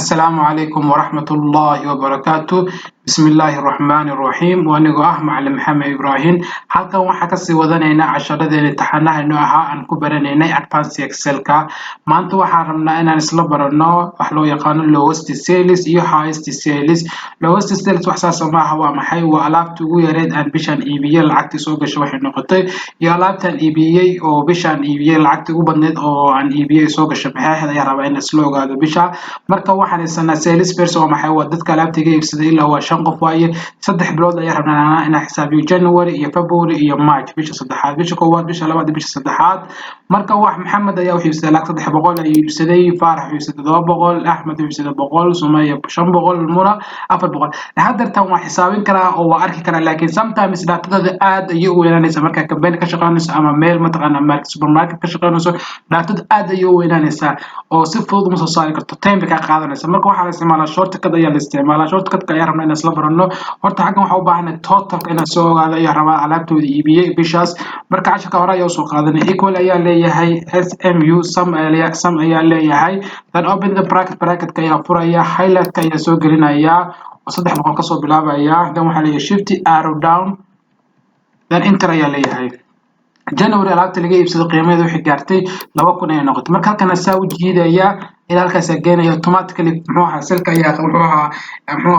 السلام عليكم ورحمة الله وبركاته. بسم الله الرحمن الرحيم. وأنا معلم محمد إبراهيم. halkan waxaa kasii wadanaynaa casharadeen imtixaanaha inoo ahaa aan ku baranaynay advanced excelka. maanta waxaan rabnaa inaan isla barano wax loo yaqaano lowest sales iyo highest sales. lowest sales wax saas maaha waa maxay? waa alaabta ugu yareed aan bishaan iibiyay lacagtii soo gashay waxay noqotay, iyo alaabtaan iibiyay oo bishaan iibiyay lacagtii ugu badneed oo aan iibiyay soo gashay maxay ahayd ayaa rabaa in isla ogaado bisha. marka waxaan haysanaa sales person waa maxay? waa dadka alaabta iga iibsaday ilaa waa 5 qof waaye. 3 bilood ayaa rabnaa inaan xisaabiyo January iyo February iyo March, bisha saddexaad, bisha koowaad, bisha labaad, bisha saddexaad. marka wax Maxamed ayaa wuxuu iibsaday lacag 300 ayuu iibsaday, Faarax wuxuu iibsaday 700, Axmed wuxuu iibsaday 100, Sumaya 500, Muna 400. hadartan waan xisaabin karaa oo waan arki karaa, laakiin sometimes daatada aad ayay u weynaanaysaa marka campaign ka shaqeynayso ama meel mataqaana market supermarket ka shaqeynayso. daatada aad ayay u weynaanaysaa oo si fudud uma soo saari karto, time ka qaadanaysa. marka waxaa la isticmaalaa shortcut ayaa la isticmaalaa. shortcut ayaa rabnaa in isla barano. horta xaggan waxaa u baahanay total inaan soo ogaado ayaa rabaa alaabtooda iibiyay bishaas. marka casharka hore ayaa soo qaadanay equal ayaa leeyahay, SMU sum ayaa leeyahay, then open the bracket ayaa furaya, highlight ayaa soo gelinaya oo 300 ka soo bilaabaya, then waxaa leeyahay shift arrow down, then enter ayaa leeyahay. January alaabta laga iibsaday qiimadeedu waxay gaartay 2000 ay noqotay. marka halkan asaa u jiidaya ilaa halkaas geenayo automatically muxuu ahaa selka ayaa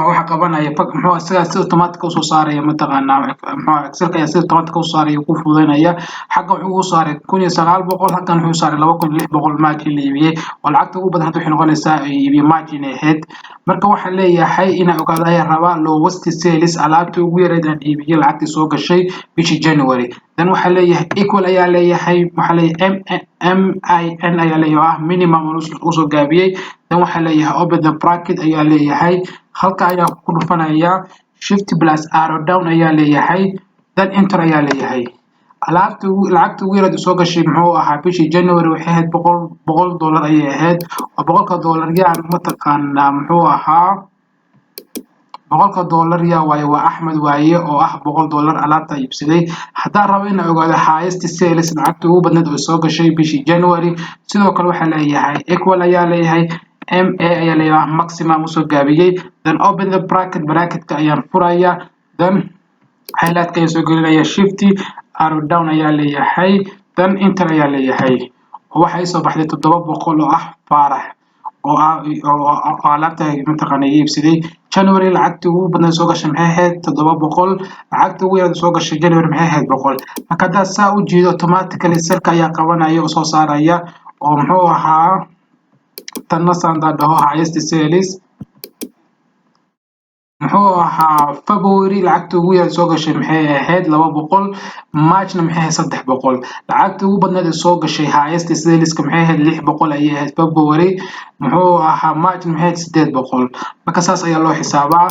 waxa qabanaya muxuu asaga si automatic u soo saaraya mataqaana muxuu selka ayaa si automatic u saaraya ku fududeynaya. xagga wuxuu u saaray 1900, halkan wuxuu saaray 2600 margin la iibiyay oo lacagta ugu badan waxay noqonaysaa iibiyay margin ahead. marka waxaan leeyahay inaan ogaado ayaa rabaa lowest sales alaabta ugu yareed aan iibiyay lacagtii soo gashay bishii January. then waxaa leeyahay equal ayaa leeyahay, waxaa leeyahay MIN ayaa leeyahay minimum uu soo gaabiyay. then waxaa leeyahay open the bracket ayaa leeyahay, halka ayaa ku dhufanaya shift plus arrow down ayaa leeyahay, then enter ayaa leeyahay. lacagta ugu yareed soo gashay muxuu ahaa bishii January waxay ahayd $100 ayay ahayd. oo $100 yaan mataqaana muxuu ahaa $100 yaa waaye waa Axmed waaye oo ah $100 alaabta iibsaday. haddaan rabo inaan ogaado highest sales lacagta ugu badneed oo soo gashay bishii January, sidoo kale waxaa leeyahay equal ayaa leeyahay, MA ayaa leeyahay maximum soo gaabiyay, then open the bracket ayaan furaya, then highlight ayaa soo gelinaya, shift arrow down ayaa leeyahay, then enter ayaa leeyahay. waxay soo baxday 700 oo ah Faarax oo alaabta mataqaana iibsaday. January lacagta ugu badneed soo gashay maxay ahayd 700, lacagta ugu yareed soo gashay January maxay ahayd 100. marka hadaa saa u jiido automatically selka ayaa qabanaya oo soo saaraya oo muxuu ahaa tanna sanda dhaho highest sales muxuu ahaa February lacagta ugu yareed soo gashay maxay ahayd 200, Marchna maxay ahayd 300. lacagta ugu badneed soo gashay highest sales maxay ahayd 600 ayay ahayd February, muxuu ahaa March maxay ahayd 800. marka saas ayaa loo xisaabaa.